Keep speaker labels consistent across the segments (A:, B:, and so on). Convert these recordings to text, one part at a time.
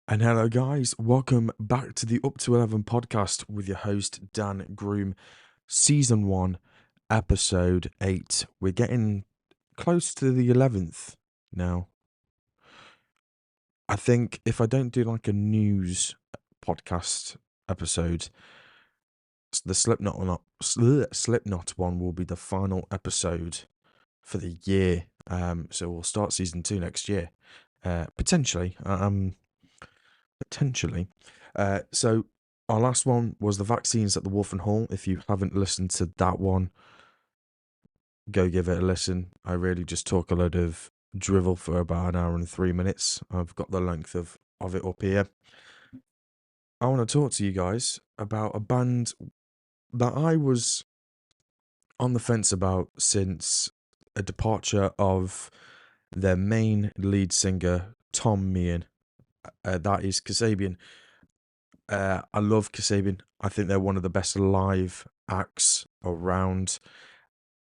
A: And hello, guys. Welcome back to the Up to 11 podcast with your host, Dan Groom, season 1, episode 8. We're getting close to the 11th now. I think if I don't do like a news podcast episode, the Slipknot one will be the final episode for the year. So we'll start season 2 next year. Potentially. Potentially. So our last one was the vaccines at the Wolf and Hall. If you haven't listened to that one, go give it a listen. I really just talk a load of drivel for about an hour and 3 minutes. I've got the length of it up here. I want to talk to you guys about a band that I was on the fence about since a departure of their main lead singer, Tom Meehan. That is Kasabian. I love Kasabian. I think they're one of the best live acts around,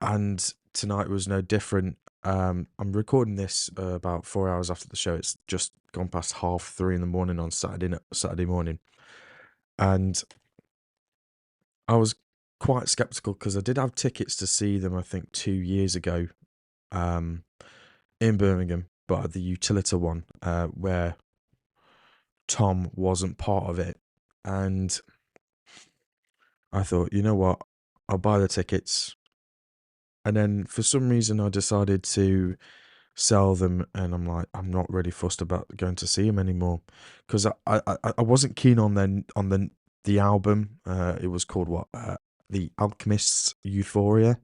A: and tonight was no different. I'm recording this about 4 hours after the show. It's just gone past 3:30 in the morning on Saturday morning, and I was quite skeptical because I did have tickets to see them. I think 2 years ago, um, in Birmingham, but at the Utilita one, where Tom wasn't part of it, and I thought, you know what, I'll buy the tickets. And then for some reason, I decided to sell them, and I'm like, I'm not really fussed about going to see them anymore because I wasn't keen on the album. It was called what? The Alchemist's Euphoria.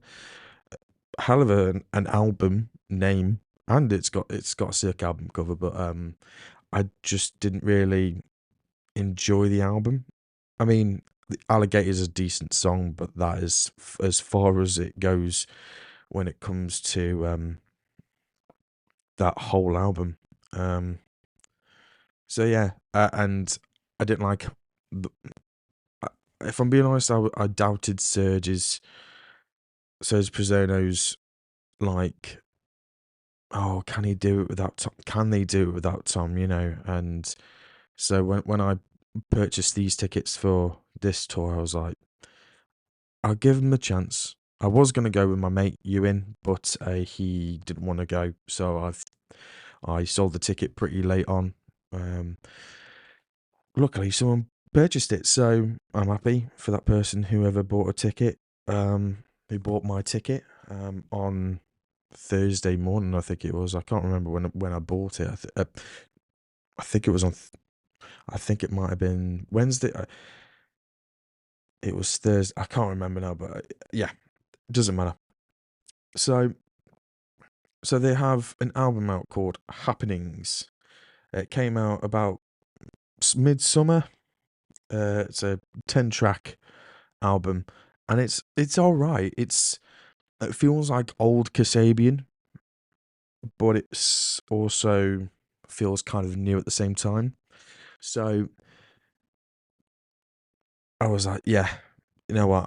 A: Hell of an album name, and it's got a sick album cover, but I just didn't really enjoy the album. I mean, the Alligator's a decent song, but that is as far as it goes when it comes to that whole album. Um, so yeah, and I didn't like. The, if I'm being honest, I doubted Serge Pizzano's like, oh, can he do it without Tom? Can they do it without Tom? And so when I purchased these tickets for this tour, I was like, I'll give him a chance. I was gonna go with my mate Ewan, but he didn't want to go, so I sold the ticket pretty late on. Um, Luckily, someone purchased it, so I'm happy for that person whoever bought a ticket. Who bought my ticket on Thursday morning, I think it was. I can't remember when I bought it. I think it was on. I think it might have been Wednesday. It was Thursday. I can't remember now, but yeah, it doesn't matter. So they have an album out called Happenings. It came out about midsummer. It's a 10-track album, and it's all right. It feels like old Kasabian, but it's also feels kind of new at the same time. So I was like, yeah, you know what?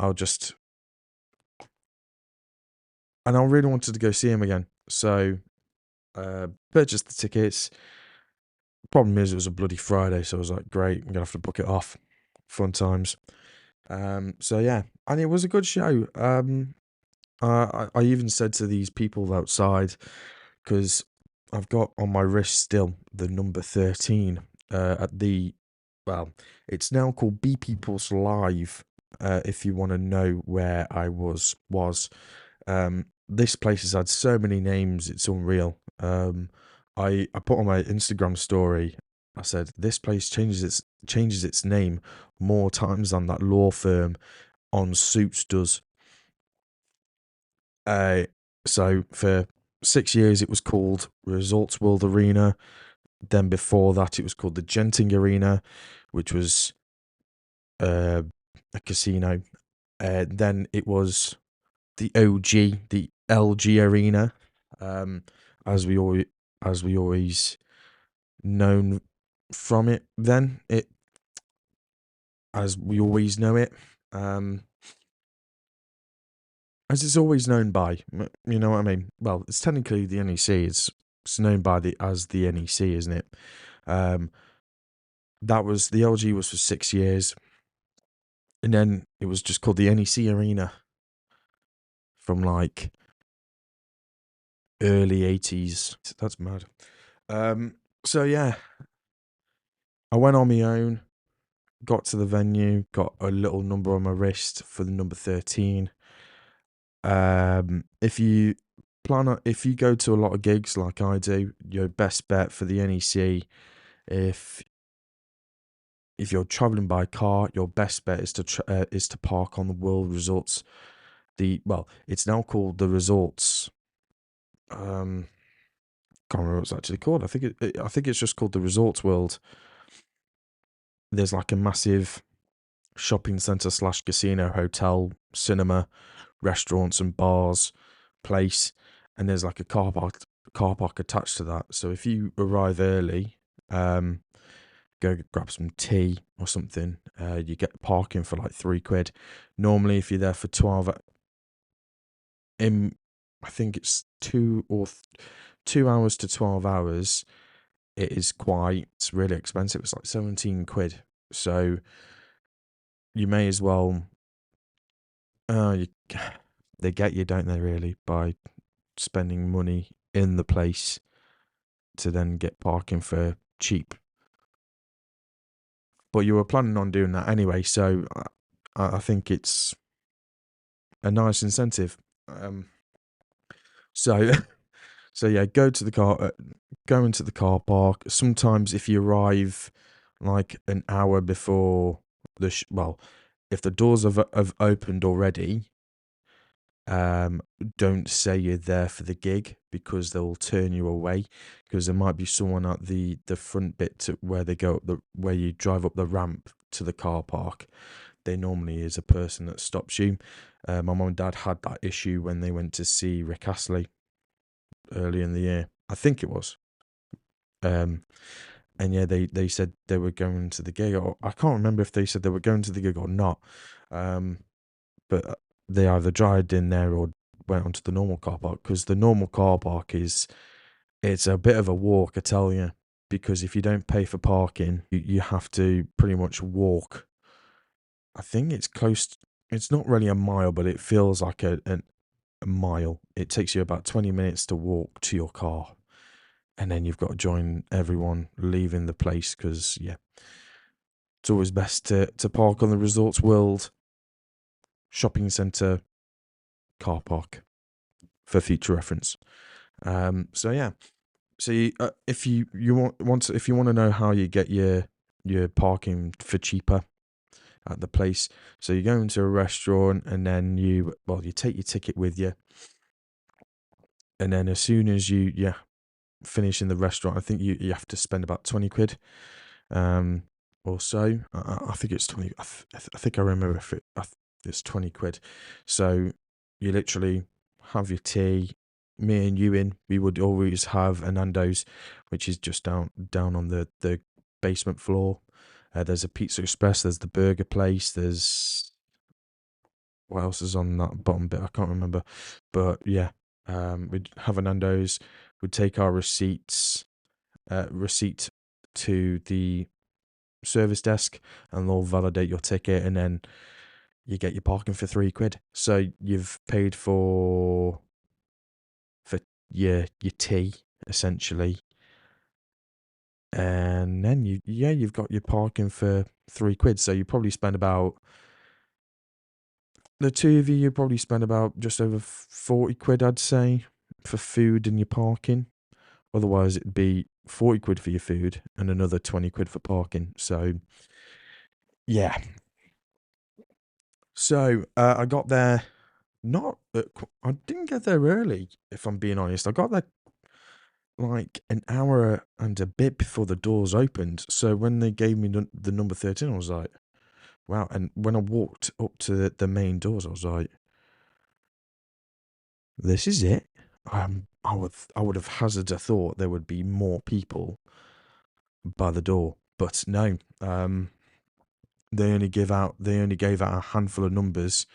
A: And I really wanted to go see him again. So purchased the tickets. Problem is, it was a bloody Friday, so I was like, great, I'm gonna have to book it off. Fun times. So yeah, and it was a good show. I even said to these people outside, because I've got on my wrist still the number 13 at the, well, it's now called B People's Live. If you want to know where I was. This place has had so many names, it's unreal. I put on my Instagram story, I said, this place changes its name more times than that law firm on Suits does. So for 6 years it was called Results World Arena. Then before that it was called the Genting Arena, which was a casino. Then it was the OG, the LG Arena, um, as we always known from it. Then it, as we always know it, um, as it's always known by. You know what I mean? Well, it's technically the NEC. It's known by the NEC, isn't it? Um, that was the LG was for 6 years, and then it was just called the NEC Arena from like early 80s. That's mad. So yeah, I went on my own, got to the venue, got a little number on my wrist for the number 13. If you if you go to a lot of gigs like I do, your best bet for the NEC, if you're traveling by car, your best bet is to park on the World Resorts. It's now called the Resorts. Can't remember what it's actually called. I think it's just called the Resorts World. There's like a massive shopping center / casino, hotel, cinema, restaurants and bars place, and there's like a car park attached to that. So if you arrive early, go grab some tea or something, you get parking for like £3. Normally, if you're there for 12, I think it's 2 hours to 12 hours. It's really expensive. It's like £17. So you may as well. They get you, don't they? Really, by spending money in the place to then get parking for cheap. But you were planning on doing that anyway, so I think it's a nice incentive. So so yeah, go into the car park. Sometimes if you arrive like an hour before if the doors have opened already, don't say you're there for the gig, because they'll turn you away, because there might be someone at the front bit to where they go up where you drive up the ramp to the car park. There normally is a person that stops you. My mum and dad had that issue when they went to see Rick Astley early in the year. I think it was. And yeah, they said they were going to the gig, or I can't remember if they said they were going to the gig or not. But they either drived in there or went onto the normal car park, because the normal car park it's a bit of a walk, I tell you, because if you don't pay for parking, you have to pretty much walk. I think it's not really a mile, but it feels like a mile. It takes you about 20 minutes to walk to your car, and then you've got to join everyone leaving the place, because yeah, it's always best to park on the Resorts World shopping centre car park for future reference. So yeah, so if you want if you want to know how you get your parking for cheaper at the place, so you go into a restaurant, and then you take your ticket with you, and then as soon as you finish in the restaurant, I think you have to spend about £20, or so. I think it's 20. I think I remember it's £20. So you literally have your tea. Me and Ewan, we would always have a Nando's, which is just down on the basement floor. There's a Pizza Express. There's the burger place. There's what else is on that bottom bit? I can't remember. But yeah, we'd have a Nando's. We'd take our receipt to the service desk, and they'll validate your ticket, and then you get your parking for £3. So you've paid for your tea essentially, and then you've got your parking for £3. So you probably spend about, the two of you probably spend about just over £40, I'd say, for food and your parking. Otherwise it'd be £40 for your food and another £20 for parking. So yeah. So I got there. I didn't get there early, if I'm being honest. I got there like an hour and a bit before the doors opened. So when they gave me the number 13, I was like, wow. And when I walked up to the main doors, I was like, this is it. I would have hazarded a thought there would be more people by the door, but no. They only gave out a handful of numbers,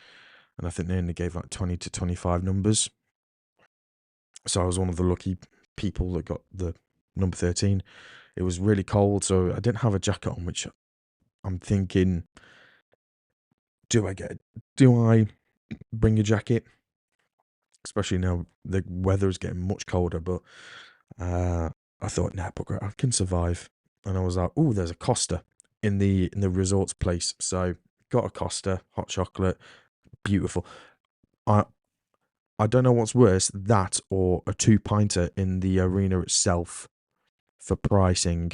A: and I think they only gave out 20 to 25 numbers. So I was one of the lucky people that got the number 13. It was really cold, so I didn't have a jacket on, which I'm thinking, do I bring a jacket? Especially now the weather is getting much colder, but I thought, nah, bugger it, I can survive. And I was like, oh, there's a Costa in the resorts place. So got a Costa, hot chocolate, beautiful. I I don't know what's worse, that or a 2-pinter in the arena itself for pricing.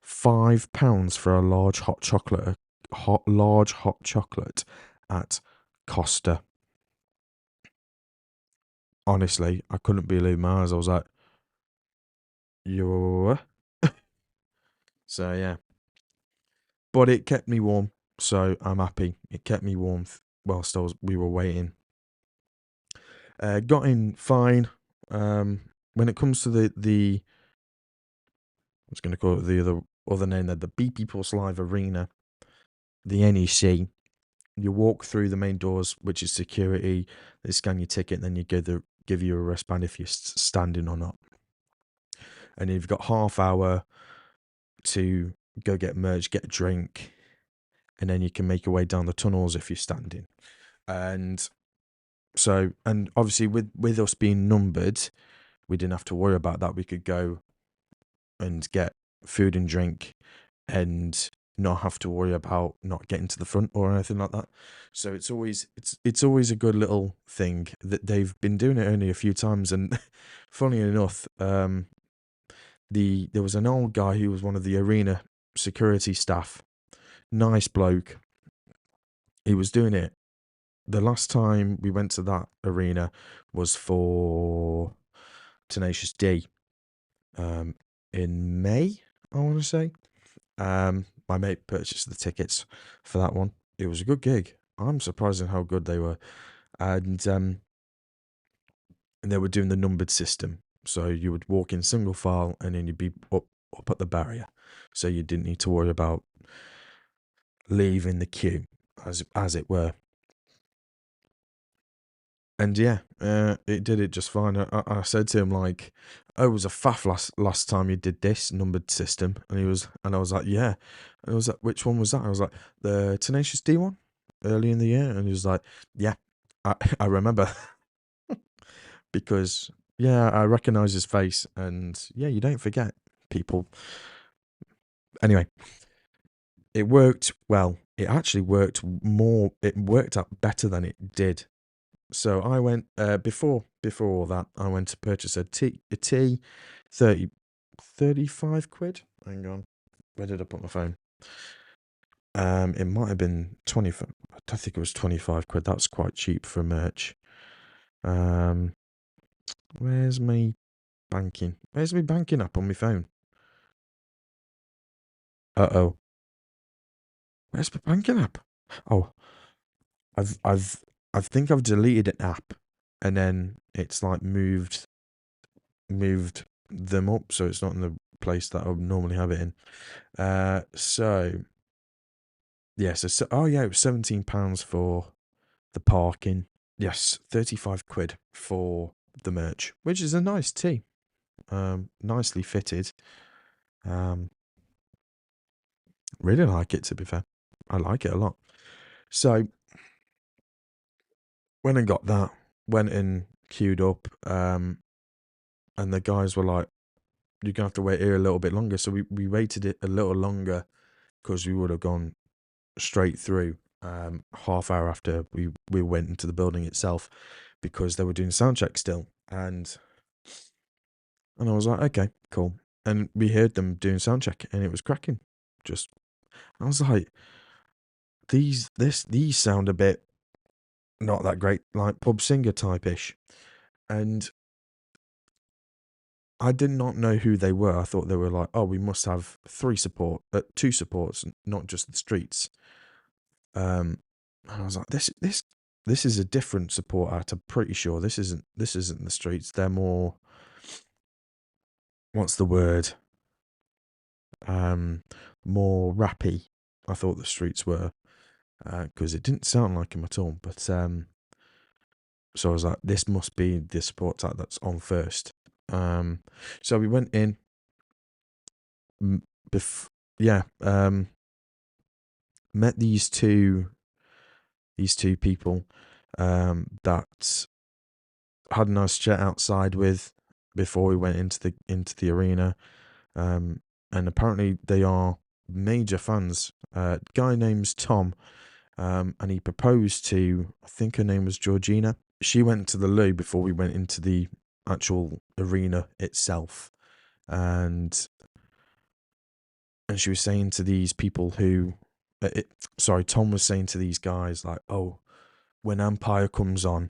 A: £5 for a large hot chocolate at Costa. Honestly, I couldn't believe my eyes. I was like, you. So yeah, but it kept me warm, so I'm happy. It kept me warm whilst we were waiting. Got in fine. When it comes to the I was going to call it the other name there, the BP Pulse Live Arena, the NEC. You walk through the main doors, which is security. They scan your ticket, and then you give you a wristband if you're standing or not. And you've got half hour to go get merch, get a drink, and then you can make your way down the tunnels if you're standing. And so, and obviously with us being numbered, we didn't have to worry about that. We could go and get food and drink and not have to worry about not getting to the front or anything like that. So it's always a good little thing that they've been doing it only a few times. And funny enough, there was an old guy who was one of the arena security staff, nice bloke. He was doing it. The last time we went to that arena was for Tenacious D, in May, I want to say. My mate purchased the tickets for that one. It was a good gig. I'm surprised at how good they were, and they were doing the numbered system. So you would walk in single file, and then you'd be up at the barrier, so you didn't need to worry about leaving the queue, as it were. And yeah, it did it just fine. I said to him like, "Oh, it was a faff last time you did this numbered system," and I was like, "Yeah," and I was like, "Which one was that?" I was like, "The Tenacious D one, early in the year," and he was like, "Yeah, I remember," because yeah, I recognise his face, and yeah, you don't forget people. Anyway, it worked well. It actually worked more. It worked out better than it did. So I went before all that. I went to purchase a tea, 35 quid. Hang on, where did I put my phone? It might have been 20. I don't think it was 25 quid. That's quite cheap for merch. Where's my banking? Where's my banking app on my phone? Oh, where's my banking app? Oh, I think I've deleted an app, and then it's like moved them up, so it's not in the place that I would normally have it in. So yeah, oh yeah, it was £17 for the parking. Yes, 35 quid for the merch, which is a nice tee. Nicely fitted. Really like it, to be fair. I like it a lot. So went and got that, went and queued up, and the guys were like, "You're gonna have to wait here a little bit longer." So we waited it a little longer because we would have gone straight through, half hour after we went into the building itself, because they were doing sound check still, and I was like, okay, cool. And we heard them doing sound check, and it was cracking. Just I was like, these sound a bit not that great, like pub singer type ish, and I did not know who they were. I thought they were like, oh, we must have two supports, not just the streets. And I was like, this is a different support act. I'm pretty sure this isn't the streets. They're more, what's the word? More rappy. I thought the streets were, because it didn't sound like him at all. But so I was like, this must be the support act that's on first. So we went in. m- yeah, met these two people that had a nice chat outside with before we went into the arena. And apparently they are major fans. Guy name's Tom, and he proposed to, I think her name was Georgina. She went to the loo before we went into the actual arena itself, and she was saying to these people Tom was saying to these guys like, "Oh, when Empire comes on,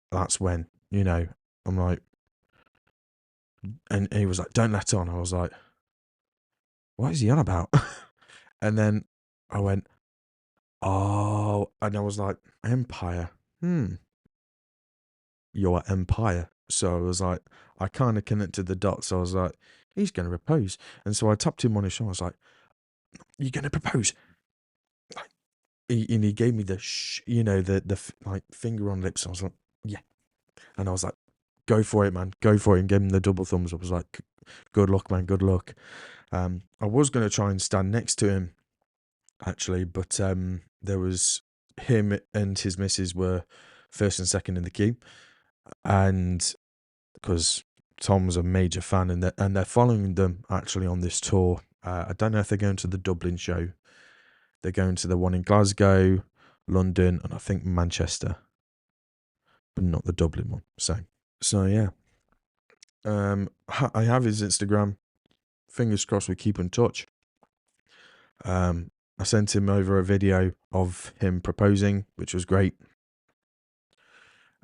A: that's when, you know." I'm like, and he was like, "Don't let on." I was like, "What is he on about?" And then I went, "Oh," and I was like, "Empire, your empire." So I was like, I kind of connected the dots. I was like, he's going to propose. And so I tapped him on his shoulder. I was like, "You're going to propose?" And he gave me the like finger on lips. I was like, "Yeah." And I was like, "Go for it, man. Go for it." And gave him the double thumbs up. I was like, "Good luck, man. Good luck." I was going to try and stand next to him, actually, but there was him and his missus were first and second in the queue. And because Tom's a major fan, and they're following them actually on this tour. I don't know if they're going to the Dublin show. They're going to the one in Glasgow, London, and I think Manchester, but not the Dublin one. So yeah. I have his Instagram. Fingers crossed we keep in touch. I sent him over a video of him proposing, which was great.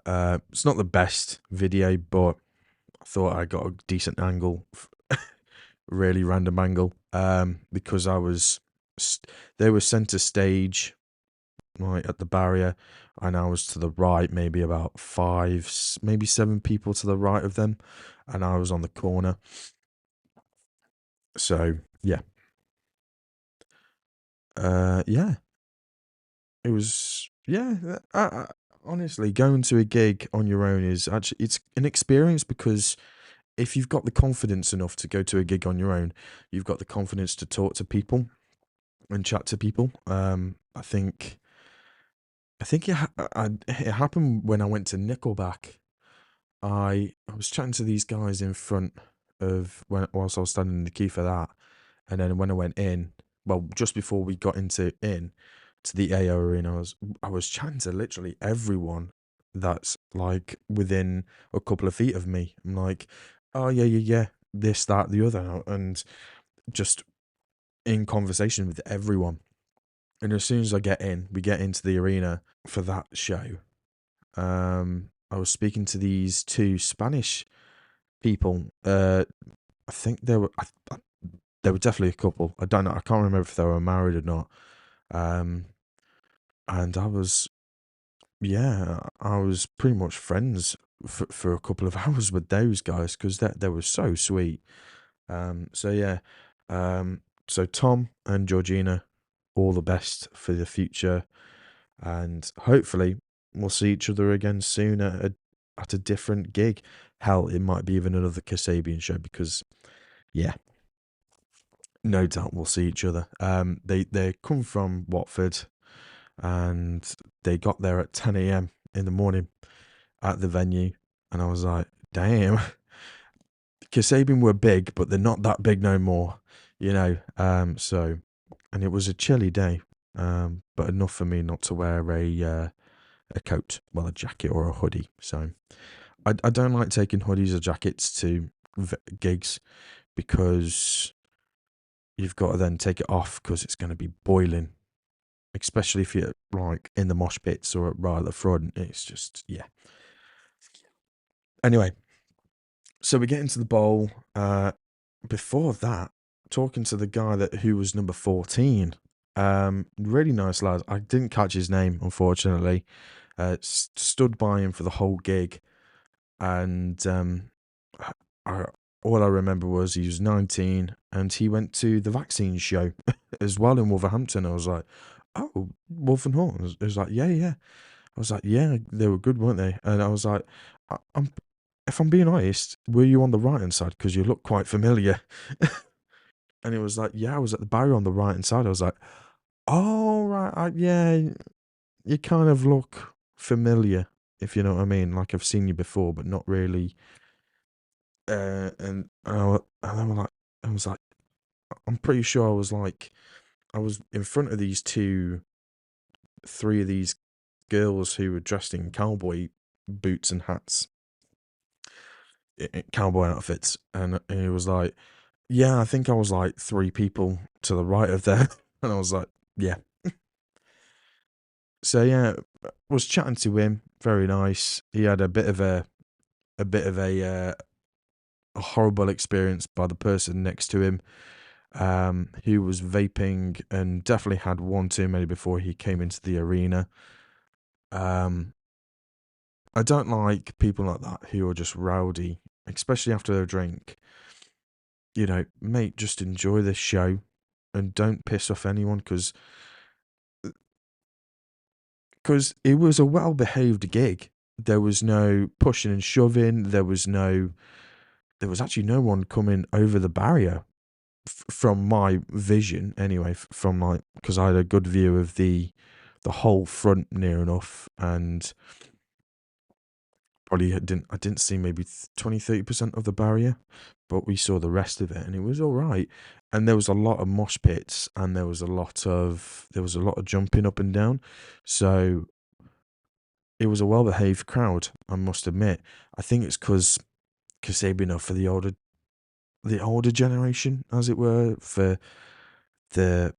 A: It's not the best video, but I thought I got a decent angle, really random angle, because they were center stage, right at the barrier, and I was to the right, maybe about 5, maybe 7 people to the right of them, and I was on the corner. So yeah, yeah, it was, yeah. Honestly, going to a gig on your own is actually, it's an experience, because if you've got the confidence enough to go to a gig on your own, you've got the confidence to talk to people and chat to people. I think it happened when I went to Nickelback. I was chatting to these guys in front of whilst I was standing in the queue for that, and then when I went in, well, just before we got in to the AO arena, I was chatting to literally everyone that's like within a couple of feet of me. I'm like, "Oh yeah, yeah, yeah, this, that, the other," and just in conversation with everyone. And as soon as we get into the arena for that show. I was speaking to these two Spanish people. I think they were definitely a couple. I don't know. I can't remember if they were married or not. Um, and I was pretty much friends for a couple of hours with those guys, because they were so sweet. So yeah. So Tom and Georgina, all the best for the future, and hopefully we'll see each other again soon at a different gig. Hell, it might be even another Kasabian show, because yeah, no doubt we'll see each other. They come from Watford, and they got there at 10 a.m. in the morning at the venue, and I was like, damn, Kasabian were big, but they're not that big no more, you know. And it was a chilly day, but enough for me not to wear a coat, well, a jacket or a hoodie. So I don't like taking hoodies or jackets to gigs, because you've got to then take it off, because it's going to be boiling, especially if you're like in the mosh pits or right at the front. It's just, yeah. Anyway, so we get into the bowl. Before that, talking to the guy who was number 14. Really nice lad. I didn't catch his name, unfortunately. Stood by him for the whole gig, and I, all I remember was he was 19 and he went to the vaccine show as well in Wolverhampton. I was like, "Oh, Wolf and Hall." It was like, "Yeah, yeah." I was like, "Yeah, they were good, weren't they?" And I was like, I'm if I'm being honest, were you on the right hand side? Because you look quite familiar." And it was like, yeah, I was at the barrier on the right hand side. I was like, oh, right. Yeah, you kind of look familiar, if you know what I mean. Like I've seen you before, but not really. And I was like, I'm pretty sure I was in front of these three of these girls who were dressed in cowboy boots and hats, cowboy outfits, and he was like, "Yeah, I think I was like three people to the right of there," and I was like, "Yeah." So yeah, was chatting to him, very nice. He had a bit of a horrible experience by the person next to him, who was vaping and definitely had one too many before he came into the arena. Um, I don't like people like that who are just rowdy, especially after a drink. You know, mate, just enjoy this show and don't piss off anyone because it was a well behaved gig. There was no pushing and shoving. There was actually no one coming over the barrier from my vision anyway. From like because I had a good view of the whole front near enough, and probably I didn't see maybe 20-30% of the barrier, but we saw the rest of it and it was all right. And there was a lot of mosh pits and there was a lot of jumping up and down. So it was a well behaved crowd, I must admit. I think it's because Kasabian are for the older generation, as it were, for the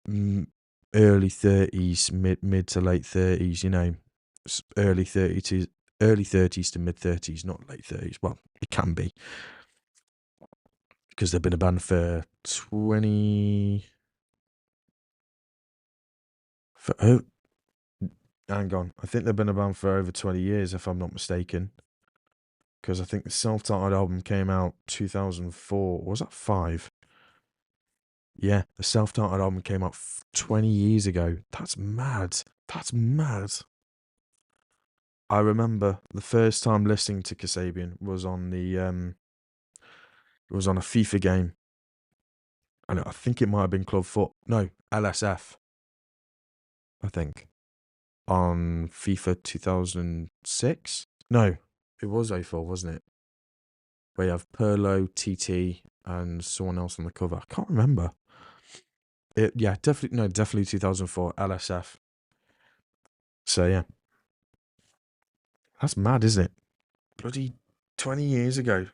A: mm, early 30s, mid to late 30s, you know, early 30s to mid 30s, not late 30s. Well, it can be because they've been a band for 20 for oh, hang on. I think they've been a band for over 20 years if I'm not mistaken, because I think the self-titled album came out 2004. Was that 5? Yeah, the self-titled album came out 20 years ago. That's mad. That's mad. I remember the first time listening to Kasabian was on it was on a FIFA game. And I think it might have been Club Foot. No, LSF, I think. On FIFA 2006. No, it was 04, wasn't it? Where you have Perlo, TT, and someone else on the cover. I can't remember. Yeah, definitely, no, definitely 2004, LSF. So yeah, that's mad, isn't it? Bloody 20 years ago.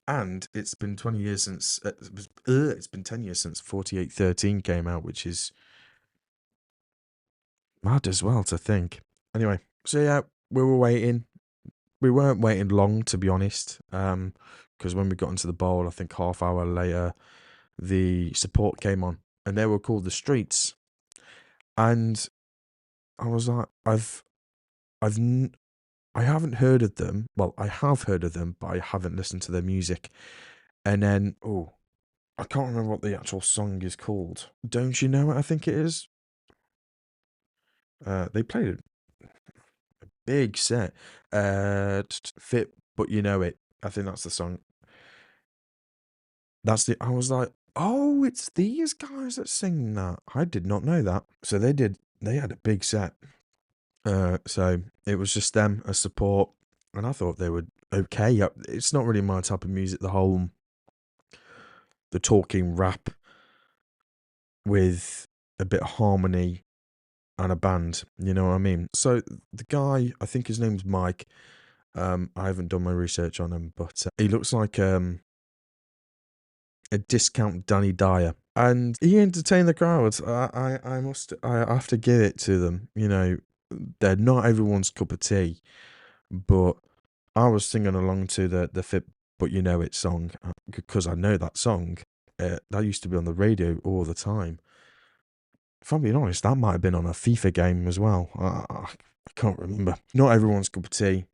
A: And it's been 20 years since it's been 10 years since 4813 came out, which is mad as well to think. Anyway, so yeah, we were waiting. We weren't waiting long, to be honest. Because when we got into the bowl, I think half hour later, the support came on, and they were called the Streets. And I was like, I've, I haven't heard of them. Well, I have heard of them, but I haven't listened to their music. And then, oh, I can't remember what the actual song is called. Don't You Know It? I think it is. They played a big set. Fit, but you know it. I think that's the song. I was like, oh, it's these guys that sing that. I did not know that. So they had a big set. So it was just them as support. And I thought they were okay. It's not really my type of music, the talking rap with a bit of harmony and a band. You know what I mean? So the guy, I think his name's Mike. I haven't done my research on him, but he looks like a discount Danny Dyer, and he entertained the crowd. I have to give it to them. You know, they're not everyone's cup of tea, but I was singing along to the Fit But You Know It song because I know that song. That used to be on the radio all the time. If I'm being honest, that might have been on a FIFA game as well. I can't remember. Not everyone's cup of tea,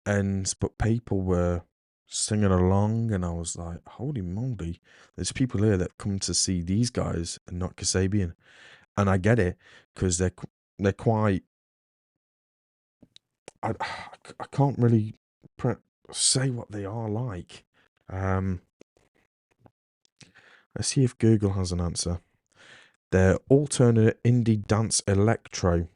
A: but people were singing along, and I was like, "Holy moly!" There's people here that come to see these guys and not Kasabian, and I get it because they're quite. I can't really say what they are like. Um, Let's see if Google has an answer. They're alternate indie dance electro.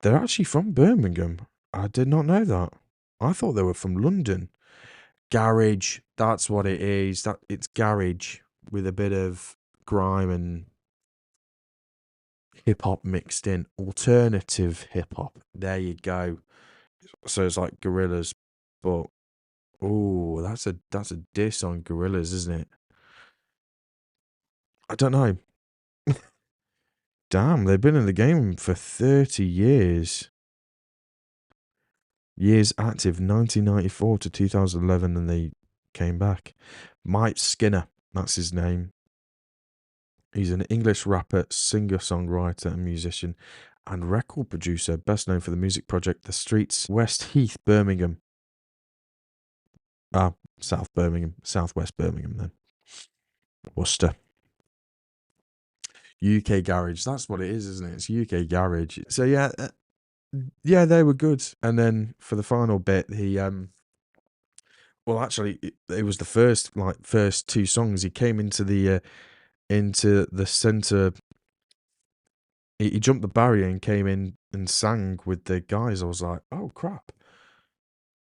A: They're actually from Birmingham. I did not know that. I thought they were from London. Garage, that's what it is. That it's garage with a bit of grime and hip hop mixed in. Alternative hip hop. There you go. So it's like Gorillas, but oh, that's a diss on Gorillas, isn't it? I don't know. Damn, they've been in the game for 30 years. Years active, 1994 to 2011, and they came back. Mike Skinner, that's his name. He's an English rapper, singer, songwriter, and musician, and record producer, best known for the music project The Streets, West Heath, Birmingham. Ah, South Birmingham, Southwest Birmingham, then. Worcester. UK Garage, that's what it is, isn't it? It's UK Garage. So yeah, yeah, they were good. And then for the final bit, well, actually, it was the first two songs. He came into the center. He jumped the barrier and came in and sang with the guys. I was like, oh crap!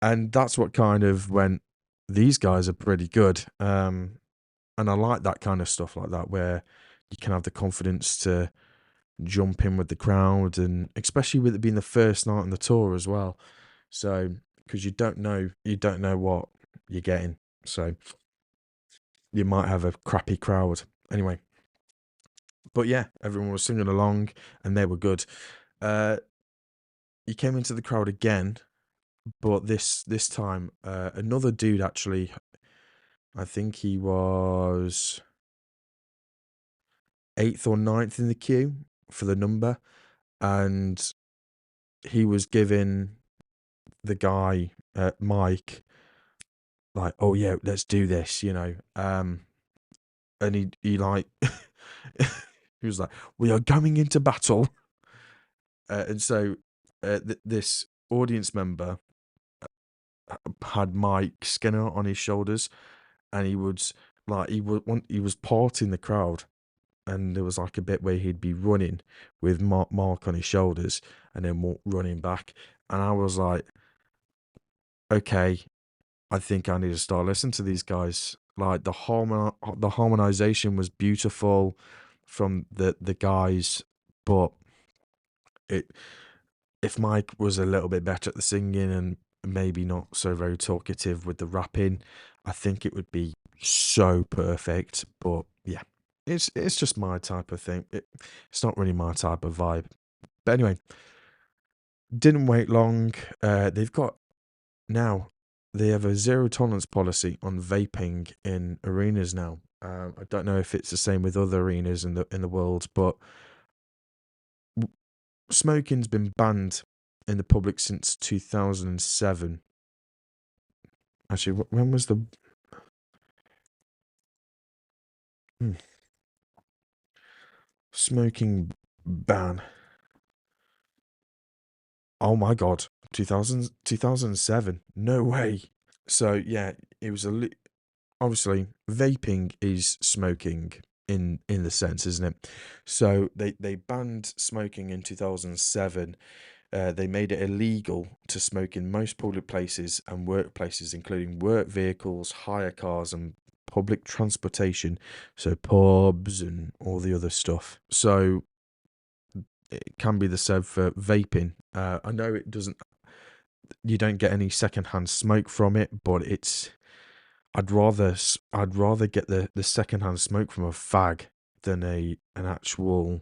A: And that's what kind of went. These guys are pretty good. And I like that kind of stuff like that, where you can have the confidence to jump in with the crowd, and especially with it being the first night on the tour as well. So because you don't know what you're getting. So you might have a crappy crowd. Anyway, but yeah, everyone was singing along and they were good. Uh, he came into the crowd again, but this time another dude actually. I think he was eighth or ninth in the queue for the number, and he was giving the guy Mike like, "Oh yeah, let's do this," and he like he was like, "We are coming into battle," and so this audience member had Mike Skinner on his shoulders, and he was parting the crowd, and there was like a bit where he'd be running with Mark on his shoulders, and then running back, and I was like, okay, I think I need to start listening to these guys. Like the harmonization was beautiful from the guys, but it if Mike was a little bit better at the singing and maybe not so very talkative with the rapping, I think it would be so perfect. But yeah, it's just my type of thing. It's not really my type of vibe. But anyway, didn't wait long. They've got now they have a zero tolerance policy on vaping in arenas now. I don't know if it's the same with other arenas in the world, but smoking's been banned in the public since 2007. Actually, when was the hmm, smoking ban? Oh my god, 2007. No way. So yeah, it was obviously vaping is smoking in the sense, isn't it? So they banned smoking in 2007. They made it illegal to smoke in most public places and workplaces, including work vehicles, hire cars, and public transportation. So pubs and all the other stuff. So it can be the same for vaping. I know it doesn't. You don't get any secondhand smoke from it, but it's. I'd rather get the secondhand smoke from a fag than an actual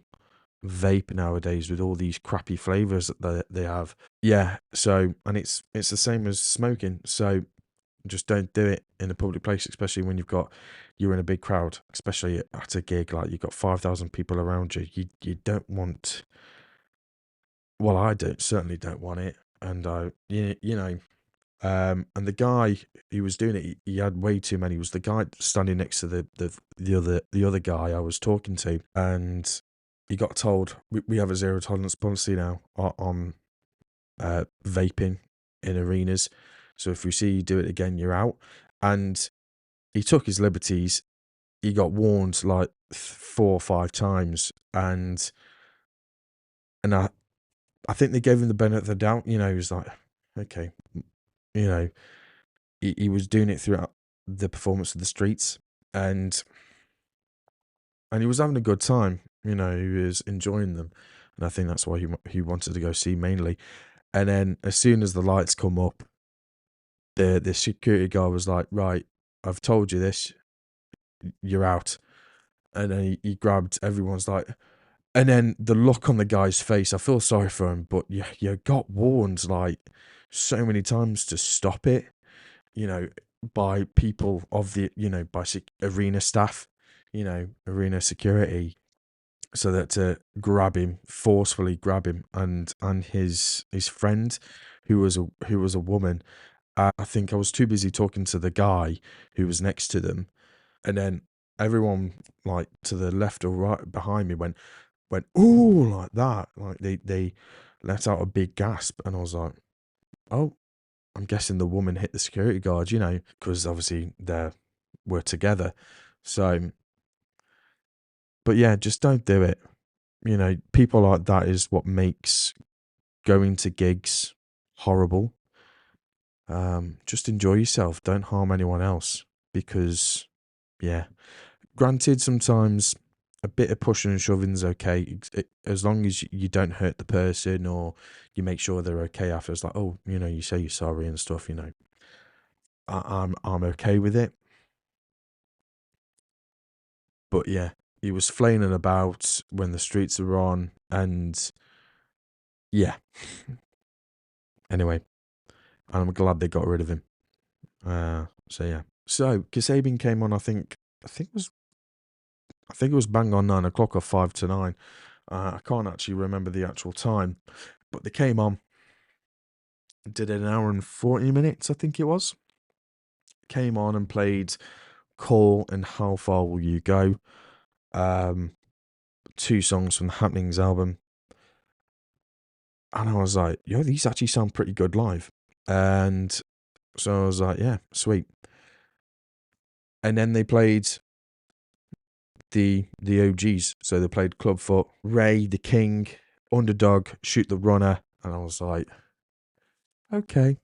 A: vape nowadays with all these crappy flavors that they have. Yeah, so and it's the same as smoking. So just don't do it in a public place, especially when you're in a big crowd, especially at a gig like you've got 5,000 people around you. You don't want. Well, I don't certainly don't want it, and and the guy who was doing it, he had way too many. He was the guy standing next to the other guy I was talking to, and he got told we have a zero tolerance policy now on vaping in arenas. So if we see you do it again, you're out. And he took his liberties. He got warned like 4 or 5 times, and I think they gave him the benefit of the doubt. You know, he was like, okay, you know, he was doing it throughout the performance of the streets, and he was having a good time. You know, he was enjoying them, and I think that's why he wanted to go see mainly. And then as soon as the lights come up, the security guard was like, "Right, I've told you this. You're out." And then he grabbed everyone's like, and then the look on the guy's face. I feel sorry for him, but you got warned like so many times to stop it. You know, by people of the by arena staff. You know, arena security, so that to forcefully grab him, and his friend, who was a woman. I think I was too busy talking to the guy who was next to them, and then everyone like to the left or right behind me went ooh like that, like they let out a big gasp, and I was like, oh, I'm guessing the woman hit the security guard, because obviously we're together. So, but yeah, just don't do it. People like that is what makes going to gigs horrible. Just enjoy yourself. Don't harm anyone else, because, yeah. Granted, sometimes a bit of pushing and shoving is okay, as long as you don't hurt the person, or you make sure they're okay after. It's like, oh, you say you're sorry and stuff. I'm okay with it. But yeah, he was flailing about when the streets were on, and yeah. Anyway, I'm glad they got rid of him. So yeah. So Kasabian came on. I think it was bang on 9 o'clock or 5 to 9. I can't actually remember the actual time, but they came on, did an hour and 40 minutes. I think it was. Came on and played "Call" and "How Far Will You Go." 2 songs from the Happenings album. And I was like, yo, these actually sound pretty good live. And so I was like, yeah, sweet. And then they played the OGs. So they played Clubfoot, Ray, The King, Underdog, Shoot the Runner. And I was like, okay.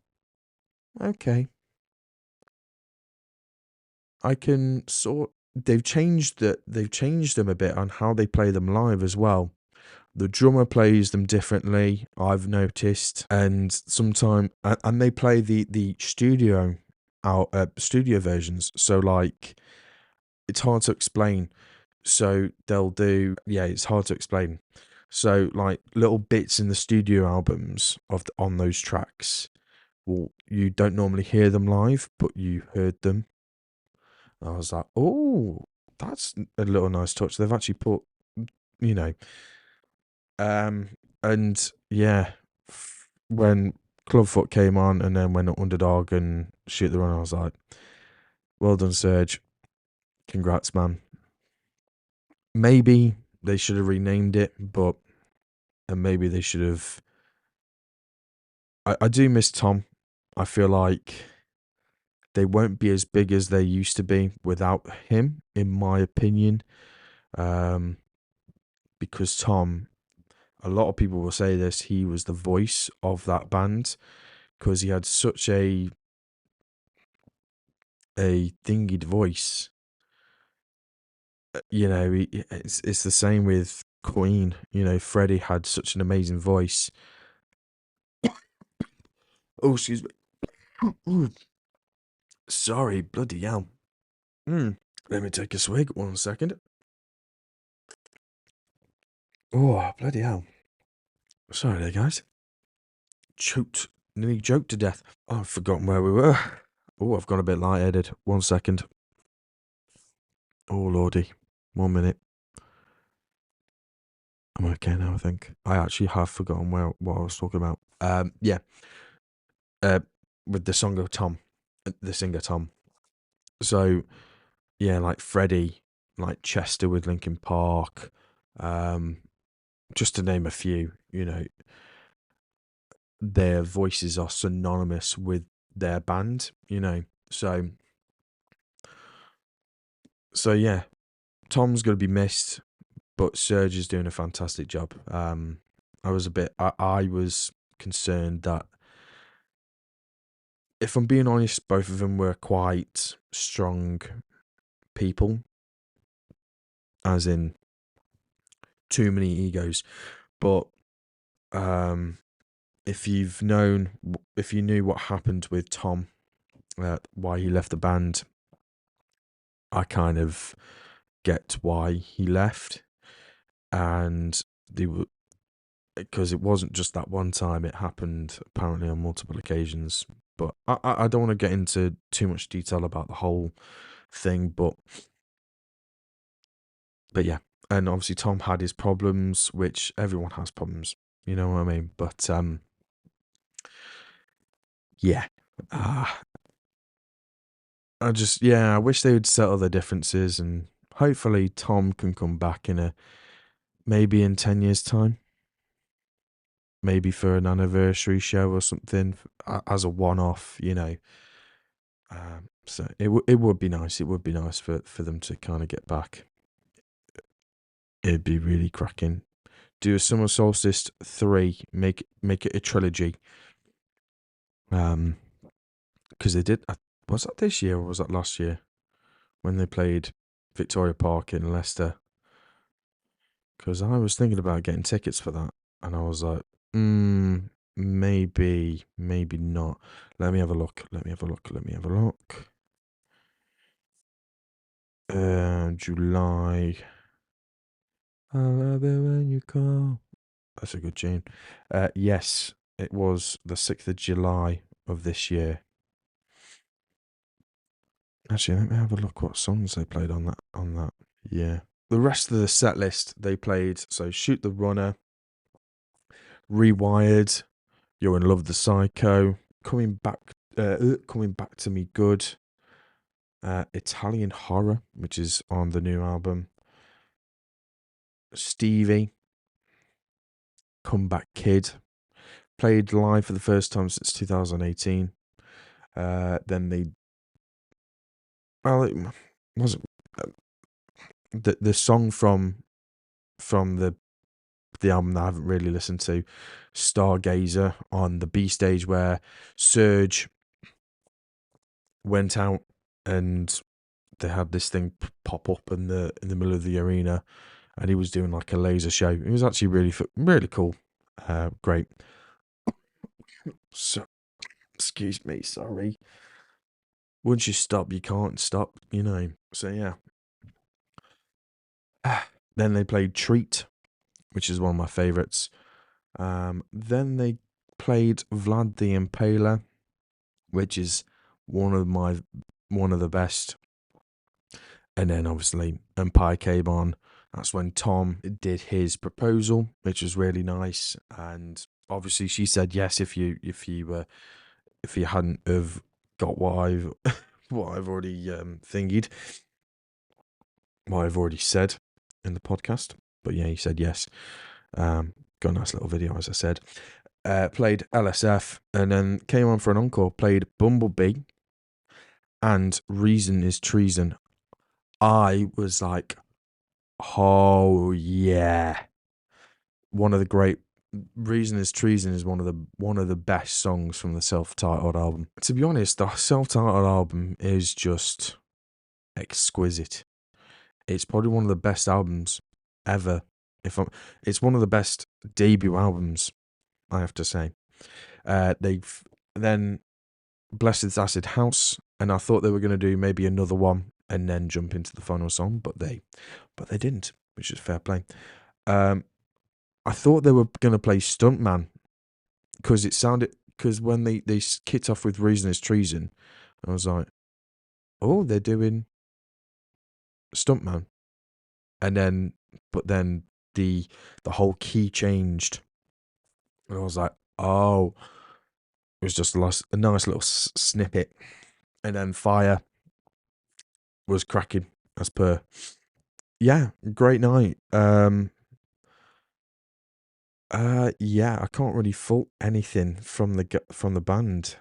A: I can they've changed them a bit on how they play them live as well. The drummer plays them differently, I've noticed, and sometimes and they play the studio versions. So like, it's hard to explain. So they'll do, yeah, it's hard to explain. So like, little bits in the studio albums on those tracks, well, you don't normally hear them live, but you heard them. I was like, oh, that's a little nice touch. They've actually put, you know, and yeah, when Clubfoot came on, and then when Underdog and Shoot the Run, I was like, well done, Serge. Congrats, man. Maybe they should have renamed it, and maybe they should have. I do miss Tom. I feel like they won't be as big as they used to be without him, in my opinion. Because Tom, a lot of people will say this, he was the voice of that band, because he had such a thingied voice. It's the same with Queen. Freddie had such an amazing voice. Oh, excuse me. Ooh, sorry, bloody hell. Let me take a swig. 1 second. Oh, bloody hell. Sorry there, guys. Nearly choked to death. Oh, I've forgotten where we were. Oh, I've gone a bit lightheaded. 1 second. Oh, lordy. 1 minute. I'm okay now, I think. I actually have forgotten what I was talking about. Yeah. With the song of Tom, the singer Tom. So, yeah, like Freddie, like Chester with Linkin Park, just to name a few, their voices are synonymous with their band, So So yeah, Tom's going to be missed, but Serge is doing a fantastic job. I was concerned that, if I'm being honest, both of them were quite strong people, as in too many egos. But um, if you knew what happened with Tom, why he left the band, I kind of get why he left, and they were, because it wasn't just that one time; it happened apparently on multiple occasions. But I don't want to get into too much detail about the whole thing, but yeah, and obviously Tom had his problems, which everyone has problems, you know what I mean? But yeah, uh, I wish they would settle their differences, and hopefully Tom can come back maybe in 10 years' time, maybe for an anniversary show or something, as a one-off, you know. So it would be nice. It would be nice for them to kind of get back. It'd be really cracking. Do a Summer Solstice 3, make it a trilogy. Because they did. Was that this year or was that last year when they played Victoria Park in Leicester? Because I was thinking about getting tickets for that, and I was like, maybe not. Let me have a look. July. I love it when you call. That's a good tune. Yes, it was the 6th of July of this year. Actually, let me have a look what songs they played on that. Yeah. The rest of the set list they played, so Shoot the Runner, Rewired, You're in Love with the Psycho, Coming Back to Me Good, Italian Horror, which is on the new album, Stevie, Comeback Kid, played live for the first time since 2018. Then they, well, it wasn't the song from the album that I haven't really listened to, Stargazer, on the B stage, where Serge went out and they had this thing pop up in the middle of the arena, and he was doing like a laser show. It was actually really cool. Great. So, excuse me, sorry. Once you stop, you can't stop, you know. So yeah. Then they played Treat, which is one of my favorites. Then they played Vlad the Impaler, which is one of the best. And then obviously Empire came on. That's when Tom did his proposal, which was really nice. And obviously she said yes if you hadn't have got what I've already thingied, what I've already said in the podcast. But yeah, he said yes. Got a nice little video, as I said. Played LSF, and then came on for an encore. Played Bumblebee and Reason is Treason. I was like, oh yeah, one of the great. Reason is Treason is one of the best songs from the self-titled album. To be honest, the self-titled album is just exquisite. It's probably one of the best albums ever. It's one of the best debut albums, I have to say. They've then Blessed Acid House, and I thought they were going to do maybe another one and then jump into the final song, but they didn't, which is fair play. I thought they were going to play Stuntman, because when they kicked off with Reason is Treason, I was like, oh, they're doing Stuntman, but then the whole key changed, and I was like, oh, it was just a nice little snippet, and then Fire was cracking as per. Yeah, great night. Yeah, I can't really fault anything from the band.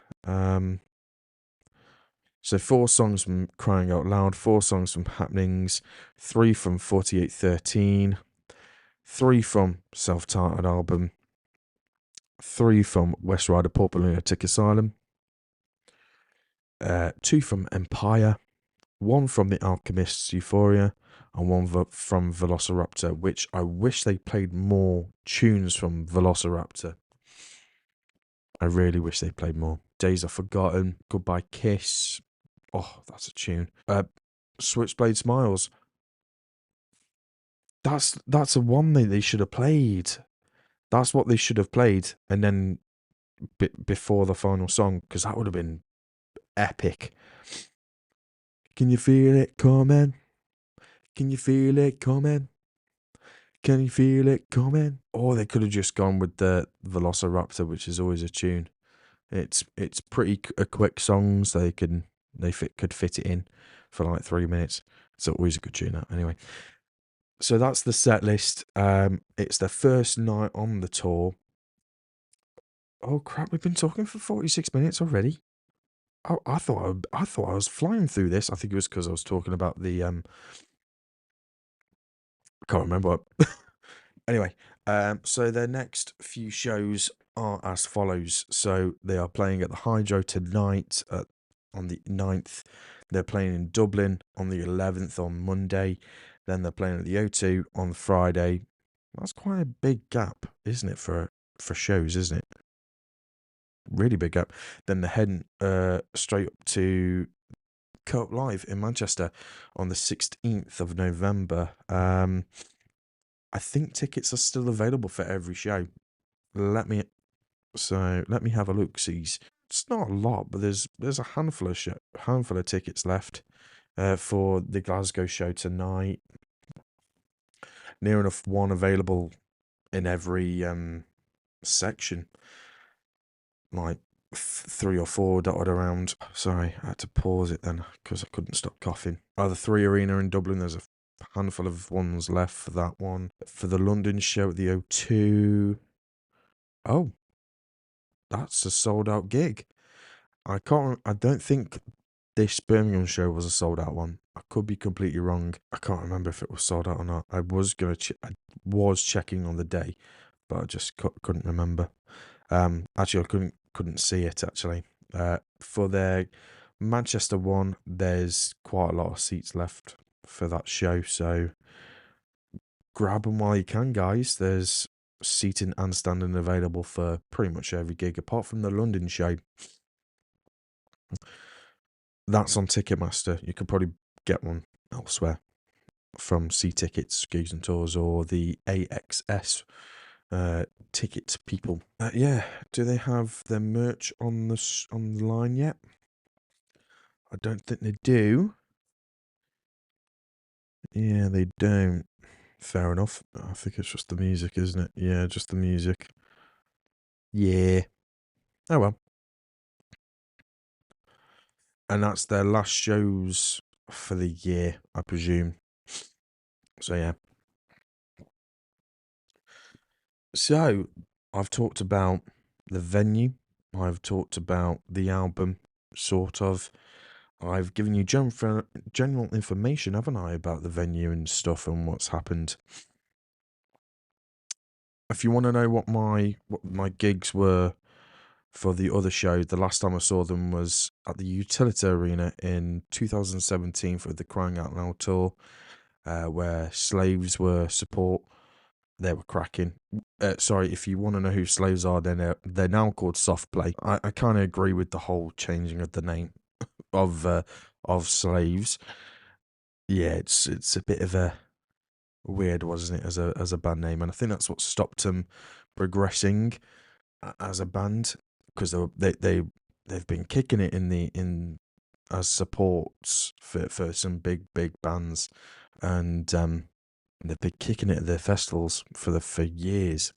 A: So 4 songs from Crying Out Loud, 4 songs from Happenings, 3 from 4813, 3 from Self-Titled Album, 3 from West Rider Purple Lunatic Asylum, 2 from Empire, 1 from The Alchemist's Euphoria, and 1 from Velociraptor, which I wish they played more tunes from Velociraptor. I really wish they played more. Days Are Forgotten, Goodbye Kiss. Oh, that's a tune. Switchblade Smiles. That's a one that they should have played. That's what they should have played, and then before the final song, because that would have been epic. Can you feel it coming? Can you feel it coming? Can you feel it coming? Or they could have just gone with the Velociraptor, which is always a tune. It's pretty a quick song, so they could fit it in for like 3 minutes. It's always a good tune. That anyway. So that's the set list. It's the first night on the tour. Oh crap! We've been talking for 46 minutes already. Oh, I thought I was flying through this. I think it was because I was talking about the I can't remember what. Anyway, so their next few shows are as follows. So they are playing at the Hydro tonight on the 9th. They're playing in Dublin on the 11th on Monday. Then they're playing at the O2 on Friday. That's quite a big gap, isn't it, for shows, isn't it? Really big gap. Then they're heading straight up to Co-op Live in Manchester on the 16th of November. I think tickets are still available for every show. Let me have a look. See, it's not a lot, but there's a handful of tickets left for the Glasgow show tonight. Near enough one available in every section, like 3 or 4 dotted around. Sorry, I had to pause it then because I couldn't stop coughing. The 3 Arena in Dublin, there's a handful of ones left for that one. For the London show at the O2, oh, that's a sold out gig. I don't think this Birmingham show was a sold out one. I could be completely wrong. I can't remember if it was sold out or not. I was checking on the day, but I just couldn't remember. Actually, I couldn't see it actually. For their Manchester one, there's quite a lot of seats left for that show, so grab them while you can, guys. There's seating and standing available for pretty much every gig, apart from the London show. That's on Ticketmaster. You could probably get one elsewhere from C Tickets, Gigs and Tours, or the AXS ticket people. Yeah, do they have their merch on the line yet? I don't think they do. Yeah, they don't. Fair enough. I think it's just the music, isn't it? Yeah, just the music. Yeah. Oh well. And that's their last shows for the year, I presume. So yeah. So I've talked about the venue. I've talked about the album, sort of. I've given you general information, haven't I, about the venue and stuff and what's happened. If you want to know what my gigs were for the other show, the last time I saw them was at the Utility Arena in 2017 for the Crying Out Loud tour, where Slaves were support. They were cracking. Sorry, if you want to know who Slaves are, then they're now called Soft Play. I kind of agree with the whole changing of the name of Slaves. Yeah, it's a bit of a weird, wasn't it, as a band name, and I think that's what stopped them progressing as a band, because they've been kicking it in as supports for some big bands, and they've been kicking it at their festivals for years.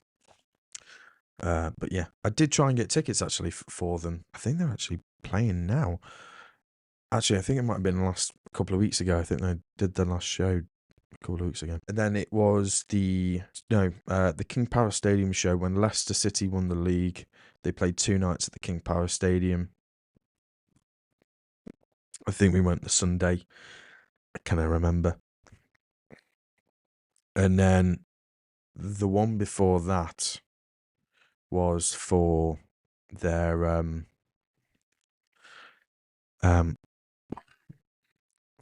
A: But yeah, I did try and get tickets actually for them. I think they're actually playing now. Actually, I think it might have been the last couple of weeks ago. I think they did the last show a couple of weeks ago. And then it was the King Power Stadium show when Leicester City won the league. They played 2 nights at the King Power Stadium. I think we went the Sunday. I cannot remember. And then the one before that was for their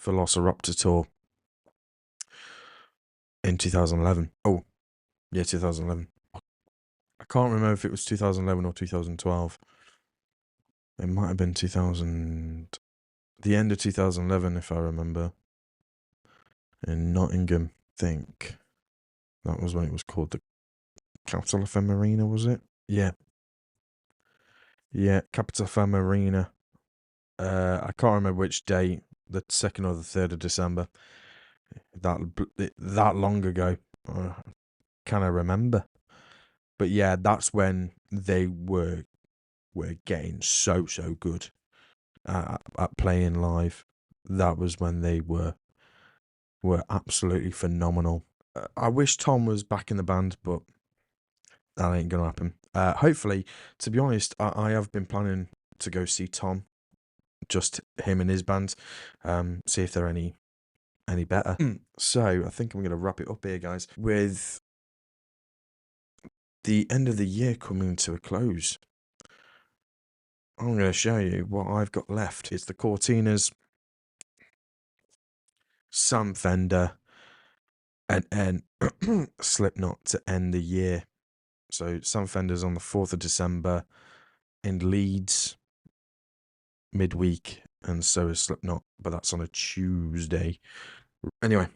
A: Velociraptor tour in 2011. Oh, yeah, 2011. I can't remember if it was 2011 or 2012. It might have been 2000, the end of 2011, if I remember, in Nottingham. I think that was when it was called the Capital FM Arena, was it? Yeah. Yeah, Capital FM Arena. I can't remember which day, the 2nd or the 3rd of December. That long ago. Can I remember? But yeah, that's when they were getting so good at playing live. That was when they were absolutely phenomenal. I wish Tom was back in the band, but that ain't gonna happen. Hopefully, to be honest, I have been planning to go see Tom, just him and his band, see if they're any better. So I think I'm gonna wrap it up here, guys, with the end of the year coming to a close. I'm going to show you what I've got left. It's the Cortinas, Sam Fender, and Slipknot to end the year. So Sam Fender's on the 4th of December in Leeds, midweek, and so is Slipknot, but that's on a Tuesday. Anyway,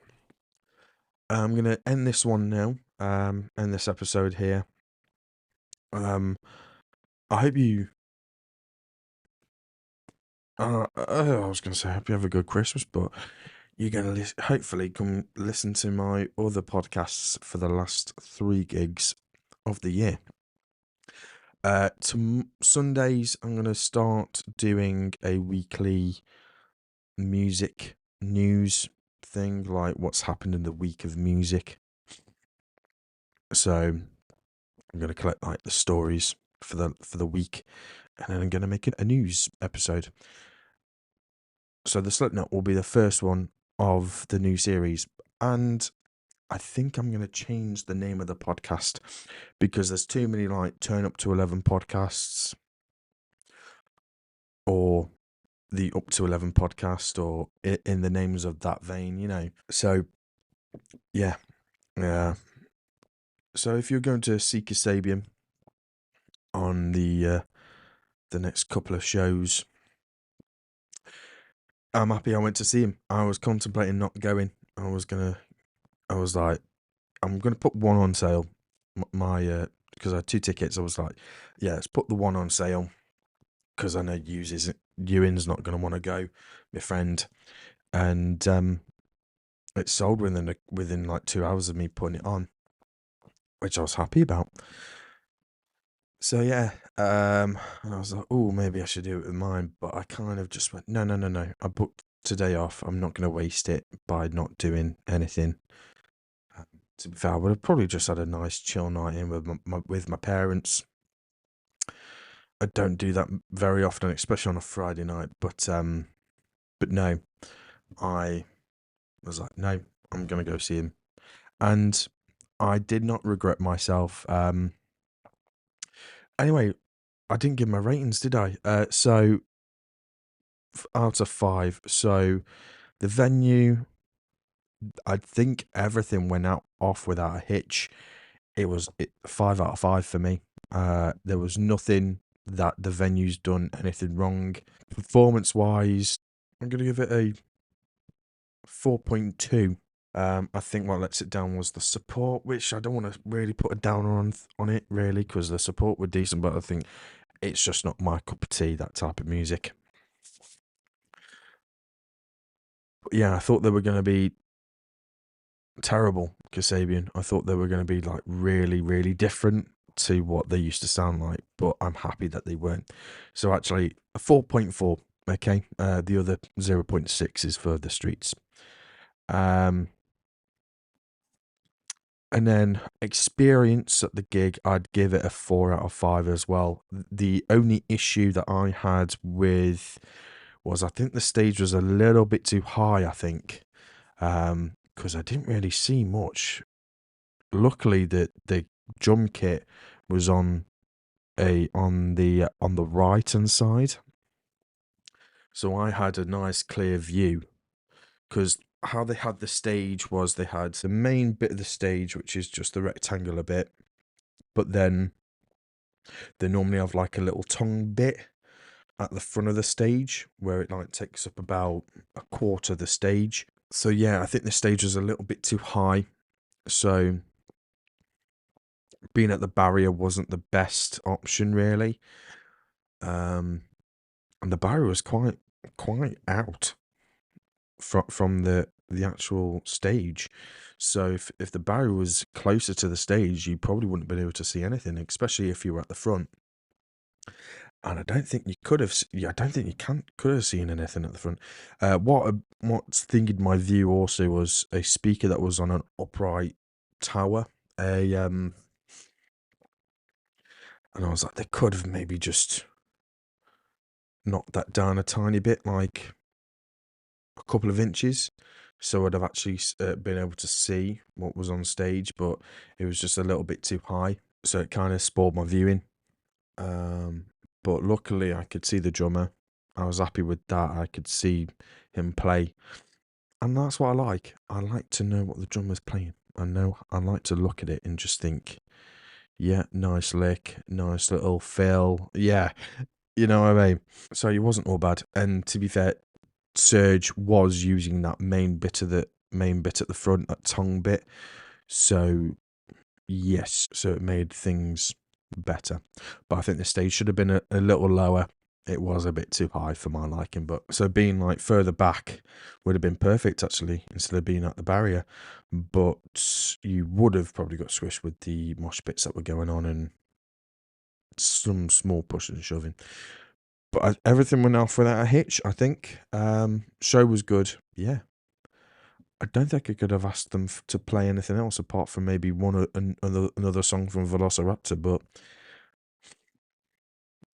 A: I'm going to end this one now, end this episode here. I hope you... I was going to say, I hope you have a good Christmas, but you're going to hopefully come listen to my other podcasts for the last 3 gigs of the year. Sundays, I'm going to start doing a weekly music news thing, like what's happened in the week of music. So I'm going to collect like the stories for the week, and then I'm going to make it a news episode. So the Slipknot will be the first one of the new series, and I think I'm going to change the name of the podcast because there's too many like Turn Up to 11 podcasts or the Up to 11 podcast or in the names of that vein, you know. So, yeah. So if you're going to see Kasabian on the next couple of shows, I'm happy I went to see him. I was contemplating not going. I was like, I'm going to put one on sale. Because I had 2 tickets, I was like, yeah, let's put the one on sale. Because I know Ewan's not going to want to go, my friend. And it sold within like 2 hours of me putting it on, which I was happy about. So yeah, and I was like, oh, maybe I should do it with mine. But I kind of just went, no. I booked today off. I'm not going to waste it by not doing anything. To be fair, I would have probably just had a nice chill night in with my parents. I don't do that very often, especially on a Friday night. But no, I was like, no, I'm gonna go see him, and I did not regret myself. Anyway, I didn't give my ratings, did I? So out of 5. So the venue, I think everything went off without a hitch. It was 5 out of 5 for me. There was nothing that the venue's done anything wrong. Performance wise, I'm gonna give it a 4.2. I think what lets it down was the support, which I don't want to really put a downer on it, really, because the support were decent, but I think it's just not my cup of tea, that type of music. But yeah, I thought they were going to be terrible, Kasabian. I thought they were going to be like really, really different to what they used to sound like, but I'm happy that they weren't. So actually, a 4.4, okay? The other 0.6 is for the streets. And then experience at the gig, I'd give it a 4 out of 5 as well. The only issue that I had with was I think the stage was a little bit too high, I think, because I didn't really see much. Luckily, the drum kit was on the right hand side, so I had a nice clear view. Because how they had the stage was they had the main bit of the stage, which is just the rectangular bit, but then they normally have like a little tongue bit at the front of the stage where it like takes up about a quarter of the stage. So yeah, I think the stage was a little bit too high. So being at the barrier wasn't the best option really. And the barrier was quite out from the actual stage. So if the barrier was closer to the stage, you probably wouldn't have been able to see anything, especially if you were at the front. And I don't think you could have. Yeah, I don't think you could have seen anything at the front. What's thinking my view also was a speaker that was on an upright tower. And I was like, they could have maybe just knocked that down a tiny bit, like a couple of inches, so I'd have actually been able to see what was on stage. But it was just a little bit too high, so it kind of spoiled my viewing. But luckily, I could see the drummer. I was happy with that. I could see him play, and that's what I like. I like to know what the drummer's playing. I like to look at it and just think, yeah, nice lick, nice little fill. Yeah, you know what I mean? So it wasn't all bad. And to be fair, Serge was using that main bit at the front, that tongue bit. So yes, so it made things better. But I think the stage should have been a little lower. It was a bit too high for my liking. But so being like further back would have been perfect actually, instead of being at the barrier. But you would have probably got squished with the mosh pits that were going on and some small pushing and shoving. But everything went off without a hitch, I think. Show was good. Yeah. I don't think I could have asked them to play anything else apart from maybe another song from Velociraptor, but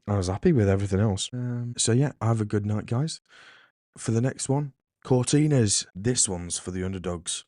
A: I was happy with everything else. So yeah, have a good night, guys. For the next one, Cortinas. This one's for the underdogs.